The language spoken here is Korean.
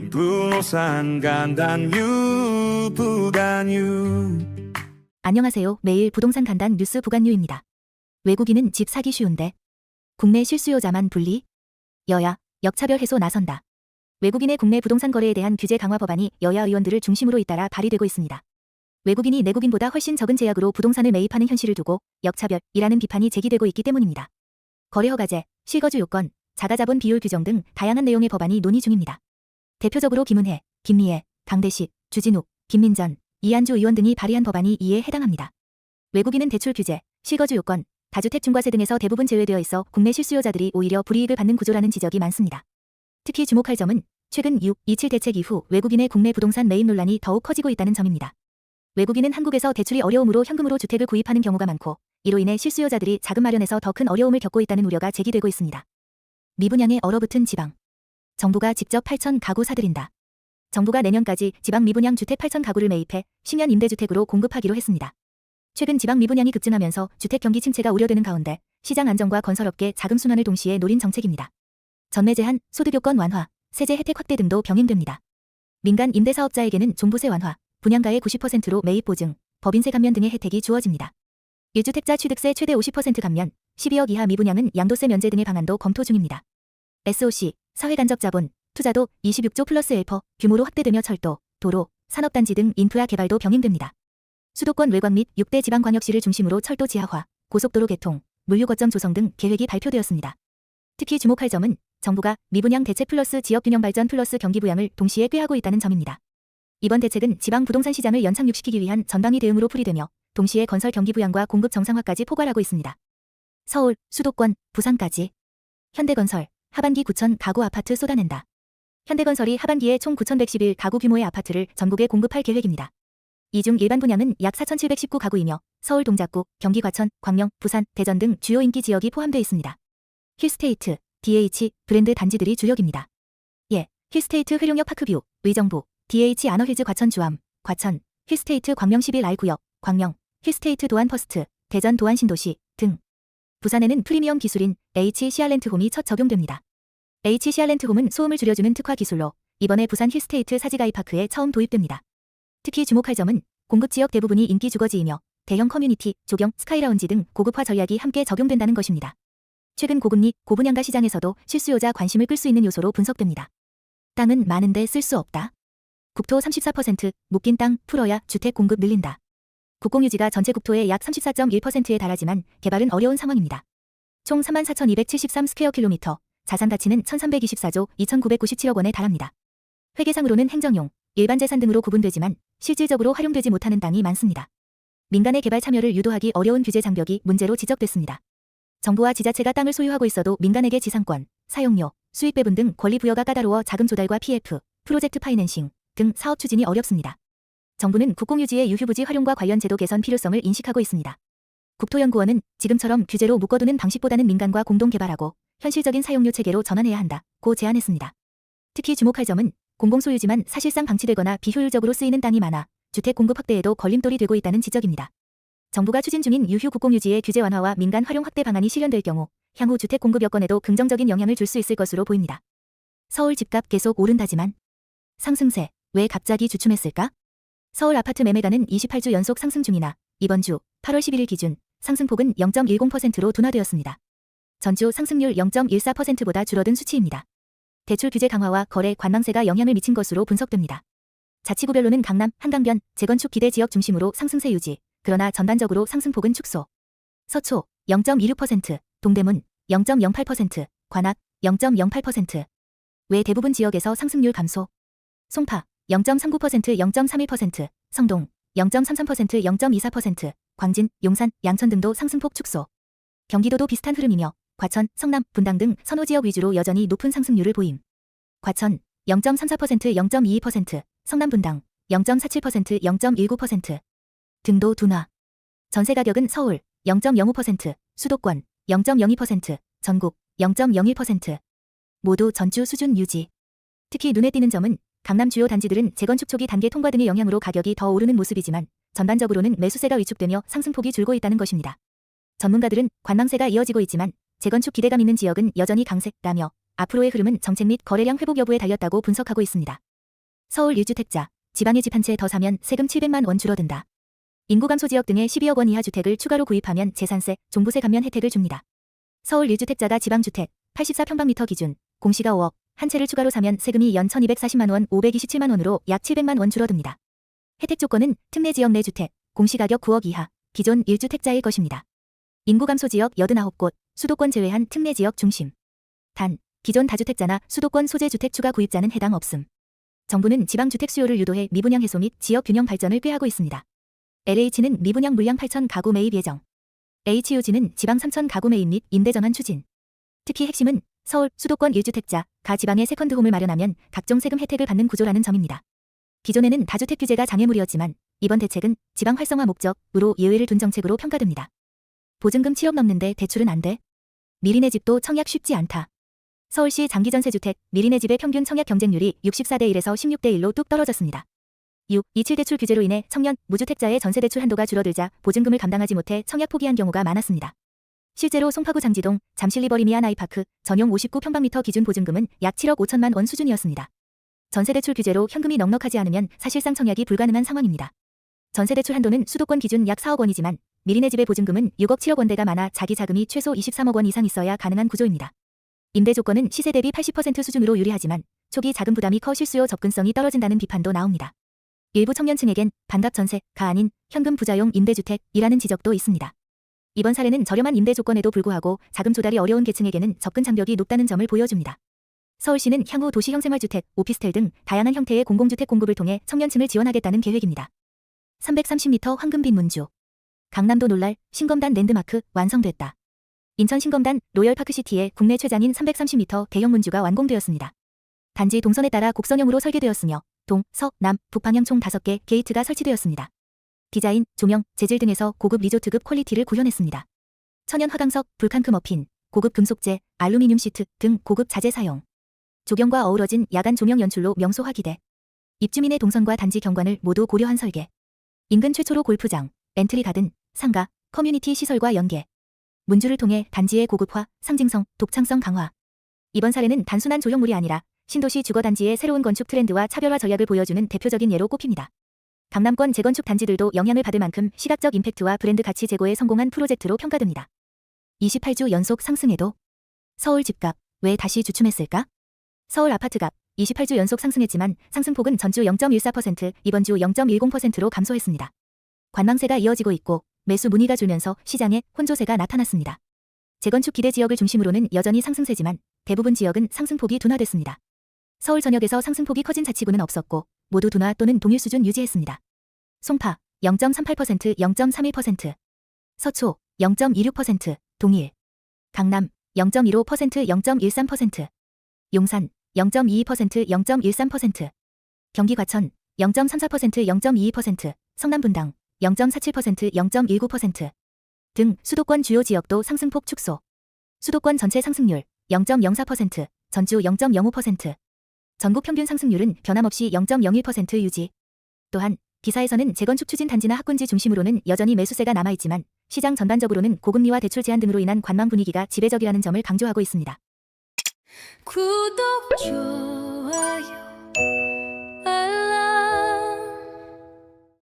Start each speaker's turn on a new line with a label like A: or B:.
A: 부동산 간단 부간유.
B: 안녕하세요. 매일 부동산 간단 뉴스 부간유입니다. 외국인은 집 사기 쉬운데 국내 실수요자만 불리? 여야 역차별 해소 나선다. 외국인의 국내 부동산 거래에 대한 규제 강화 법안이 여야 의원들을 중심으로 잇따라 발의되고 있습니다. 외국인이 내국인보다 훨씬 적은 제약으로 부동산을 매입하는 현실을 두고 역차별이라는 비판이 제기되고 있기 때문입니다. 거래 허가제, 실거주 요건, 자가자본 비율 규정 등 다양한 내용의 법안이 논의 중입니다. 대표적으로 김은혜, 김미애, 강대식, 주진욱, 김민전, 이한주 의원 등이 발의한 법안이 이에 해당합니다. 외국인은 대출 규제, 실거주 요건, 다주택 중과세 등에서 대부분 제외되어 있어 국내 실수요자들이 오히려 불이익을 받는 구조라는 지적이 많습니다. 특히 주목할 점은 최근 6.27 대책 이후 외국인의 국내 부동산 매입 논란이 더욱 커지고 있다는 점입니다. 외국인은 한국에서 대출이 어려움으로 현금으로 주택을 구입하는 경우가 많고 이로 인해 실수요자들이 자금 마련에서 더 큰 어려움을 겪고 있다는 우려가 제기되고 있습니다. 미분양에 얼어붙은 지방. 정부가 직접 8천 가구 사들인다. 정부가 내년까지 지방 미분양 주택 8천 가구를 매입해 10년 임대주택으로 공급하기로 했습니다. 최근 지방 미분양이 급증하면서 주택 경기 침체가 우려되는 가운데 시장 안정과 건설업계 자금 순환을 동시에 노린 정책입니다. 전매 제한, 소득 요건 완화, 세제 혜택 확대 등도 병행됩니다. 민간 임대사업자에게는 종부세 완화, 분양가의 90%로 매입 보증, 법인세 감면 등의 혜택이 주어집니다. 1주택자 취득세 최대 50% 감면, 12억 이하 미분양은 양도세 면제 등의 방안도 검토 중입니다. SOC, 사회간접자본, 투자도 26조 플러스 1% 규모로 확대되며 철도, 도로, 산업단지 등 인프라 개발도 병행됩니다. 수도권 외곽 및 6대 지방광역시를 중심으로 철도 지하화, 고속도로 개통, 물류 거점 조성 등 계획이 발표되었습니다. 특히 주목할 점은 정부가 미분양 대책 플러스 지역균형 발전 플러스 경기 부양을 동시에 꾀하고 있다는 점입니다. 이번 대책은 지방 부동산 시장을 연착륙시키기 위한 전방위 대응으로 풀이되며 동시에 건설 경기 부양과 공급 정상화까지 포괄하고 있습니다. 서울, 수도권, 부산까지. 현대건설, 하반기 9천 가구 아파트 쏟아낸다. 현대건설이 하반기에 총 9,111 가구 규모의 아파트를 전국에 공급할 계획입니다. 이 중 일반 분양은 약 4,719 가구이며 서울 동작구, 경기 과천, 광명, 부산, 대전 등 주요 인기 지역이 포함되어 있습니다. 힐스테이트, DH, 브랜드 단지들이 주력입니다. 예, 힐스테이트 회룡역 파크뷰, 의정부, DH 아너힐즈 과천 주암, 과천, 힐스테이트 광명 11R 구역, 광명, 힐스테이트 도안 퍼스트, 대전 도안 신도시 등. 부산에는 프리미엄 기술인 H 시알렌트홈이 첫 적용됩니다. H 시알렌트홈은 소음을 줄여주는 특화 기술로 이번에 부산 힐스테이트 사지가이파크에 처음 도입됩니다. 특히 주목할 점은 공급 지역 대부분이 인기 주거지이며 대형 커뮤니티, 조경, 스카이라운지 등 고급화 전략이 함께 적용된다는 것입니다. 최근 고금리, 고분양가 시장에서도 실수요자 관심을 끌 수 있는 요소로 분석됩니다. 땅은 많은데 쓸 수 없다. 국토 34%, 묶인 땅 풀어야 주택 공급 늘린다. 국공유지가 전체 국토의 약 34.1%에 달하지만 개발은 어려운 상황입니다. 총 34,273 스퀘어 킬로미터, 자산 가치는 1,324조 2,997억 원에 달합니다. 회계상으로는 행정용, 일반 재산 등으로 구분되지만 실질적으로 활용되지 못하는 땅이 많습니다. 민간의 개발 참여를 유도하기 어려운 규제 장벽이 문제로 지적됐습니다. 정부와 지자체가 땅을 소유하고 있어도 민간에게 지상권, 사용료, 수익 배분 등 권리 부여가 까다로워 자금 조달과 PF, 프로젝트 파이낸싱 등 사업 추진이 어렵습니다. 정부는 국공유지의 유휴부지 활용과 관련 제도 개선 필요성을 인식하고 있습니다. 국토연구원은 지금처럼 규제로 묶어두는 방식보다는 민간과 공동 개발하고 현실적인 사용료 체계로 전환해야 한다고 제안했습니다. 특히 주목할 점은 공공소유지만 사실상 방치되거나 비효율적으로 쓰이는 땅이 많아 주택 공급 확대에도 걸림돌이 되고 있다는 지적입니다. 정부가 추진 중인 유휴 국공유지의 규제 완화와 민간 활용 확대 방안이 실현될 경우 향후 주택 공급 여건에도 긍정적인 영향을 줄 수 있을 것으로 보입니다. 서울 집값 계속 오른다지만 상승세, 왜 갑자기 주춤했을까? 서울 아파트 매매가는 28주 연속 상승 중이나 이번 주 8월 11일 기준 상승폭은 0.10%로 둔화되었습니다. 전주 상승률 0.14%보다 줄어든 수치입니다. 대출 규제 강화와 거래 관망세가 영향을 미친 것으로 분석됩니다. 자치구별로는 강남, 한강변, 재건축 기대 지역 중심으로 상승세 유지, 그러나 전반적으로 상승폭은 축소. 서초 0.26%, 동대문 0.08%, 관악 0.08%. 외 대부분 지역에서 상승률 감소. 송파 0.39%, 0.31%, 성동 0.33%, 0.24%, 광진, 용산, 양천 등도 상승폭 축소. 경기도도 비슷한 흐름이며 과천, 성남, 분당 등 선호지역 위주로 여전히 높은 상승률을 보임. 과천 0.34%, 0.22%, 성남 분당 0.47%, 0.19% 등도 둔화. 전세 가격은 서울 0.05%, 수도권 0.02%, 전국 0.01% 모두 전주 수준 유지. 특히 눈에 띄는 점은 강남 주요 단지들은 재건축 초기 단계 통과 등의 영향으로 가격이 더 오르는 모습이지만 전반적으로는 매수세가 위축되며 상승폭이 줄고 있다는 것입니다. 전문가들은 관망세가 이어지고 있지만 재건축 기대감 있는 지역은 여전히 강세라며 앞으로의 흐름은 정책 및 거래량 회복 여부에 달렸다고 분석하고 있습니다. 서울 1주택자, 지방에 집 한 채 더 사면 세금 700만 원 줄어든다. 인구 감소 지역 등의 12억 원 이하 주택을 추가로 구입하면 재산세, 종부세 감면 혜택을 줍니다. 서울 1주택자가 지방주택 84평방미터 기준, 공시가 5억, 한 채를 추가로 사면 세금이 연 1240만 원, 527만 원으로 약 700만 원 줄어듭니다. 혜택 조건은 특례 지역 내 주택, 공시가격 9억 이하, 기존 1주택자일 것입니다. 인구 감소 지역 89곳, 수도권 제외한 특례 지역 중심. 단, 기존 다주택자나 수도권 소재 주택 추가 구입자는 해당 없음. 정부는 지방주택 수요를 유도해 미분양 해소 및 지역 균형 발전을 꾀하고 있습니다. LH는 미분양 물량 8천 가구 매입 예정. HUG는 지방 3천 가구 매입 및 임대 전환 추진. 특히 핵심은 서울, 수도권 1주택자, 가 지방에 세컨드홈을 마련하면 각종 세금 혜택을 받는 구조라는 점입니다. 기존에는 다주택 규제가 장애물이었지만 이번 대책은 지방 활성화 목적으로 예외를 둔 정책으로 평가됩니다. 보증금 7억 넘는데 대출은 안 돼? 미리네 집도 청약 쉽지 않다. 서울시 장기전세주택 미리네 집의 평균 청약 경쟁률이 64대 1에서 16대 1로 뚝 떨어졌습니다. 6. 27대출 규제로 인해 청년, 무주택자의 전세대출 한도가 줄어들자 보증금을 감당하지 못해 청약 포기한 경우가 많았습니다. 실제로 송파구 장지동, 잠실 리버리미안 아이파크, 전용 59평방미터 기준 보증금은 약 7억 5천만 원 수준이었습니다. 전세대출 규제로 현금이 넉넉하지 않으면 사실상 청약이 불가능한 상황입니다. 전세대출 한도는 수도권 기준 약 4억 원이지만 미리네 집의 보증금은 6억 7억 원대가 많아 자기 자금이 최소 23억 원 이상 있어야 가능한 구조입니다. 임대 조건은 시세 대비 80% 수준으로 유리하지만 초기 자금 부담이 커 실수요 접근성이 떨어진다는 비판도 나옵니다. 일부 청년층에겐 반값 전세가 아닌 현금 부자용 임대주택이라는 지적도 있습니다. 이번 사례는 저렴한 임대 조건에도 불구하고 자금 조달이 어려운 계층에게는 접근 장벽이 높다는 점을 보여줍니다. 서울시는 향후 도시형 생활주택, 오피스텔 등 다양한 형태의 공공주택 공급을 통해 청년층을 지원하겠다는 계획입니다. 330m 황금빛 문주. 강남도 놀랄 신검단 랜드마크 완성됐다. 인천 신검단 로열파크시티의 국내 최장인 330m 대형 문주가 완공되었습니다. 단지 동선에 따라 곡선형으로 설계되었으며 동, 서, 남, 북방향 총 5개 게이트가 설치되었습니다. 디자인, 조명, 재질 등에서 고급 리조트급 퀄리티를 구현했습니다. 천연 화강석, 불칸크 머핀, 고급 금속재, 알루미늄 시트 등 고급 자재 사용. 조경과 어우러진 야간 조명 연출로 명소화 기대. 입주민의 동선과 단지 경관을 모두 고려한 설계. 인근 최초로 골프장, 엔트리 가든, 상가, 커뮤니티 시설과 연계. 문주를 통해 단지의 고급화, 상징성, 독창성 강화. 이번 사례는 단순한 조형물이 아니라 신도시 주거단지의 새로운 건축 트렌드와 차별화 전략을 보여주는 대표적인 예로 꼽힙니다. 강남권 재건축 단지들도 영향을 받을 만큼 시각적 임팩트와 브랜드 가치 제고에 성공한 프로젝트로 평가됩니다. 28주 연속 상승에도 서울 집값 왜 다시 주춤했을까? 서울 아파트값 28주 연속 상승했지만 상승폭은 전주 0.14%, 이번 주 0.10%로 감소했습니다. 관망세가 이어지고 있고 매수 문의가 줄면서 시장에 혼조세가 나타났습니다. 재건축 기대 지역을 중심으로는 여전히 상승세지만 대부분 지역은 상승폭이 둔화됐습니다. 서울 전역에서 상승폭이 커진 자치구는 없었고 모두 둔화 또는 동일 수준 유지했습니다. 송파 0.38%, 0.31%, 서초 0.26%, 동일, 강남 0.15%, 0.13%, 용산 0.22%, 0.13%, 경기 과천 0.34%, 0.22%, 성남 분당 0.47%, 0.19% 등 수도권 주요 지역도 상승폭 축소. 수도권 전체 상승률 0.04%, 전주 0.05%, 전국 평균 상승률은 변함없이 0.01% 유지. 또한 기사에서는 재건축 추진 단지나 학군지 중심으로는 여전히 매수세가 남아있지만 시장 전반적으로는 고금리와 대출 제한 등으로 인한 관망 분위기가 지배적이라는 점을 강조하고 있습니다.
A: 구독, 좋아요, 알람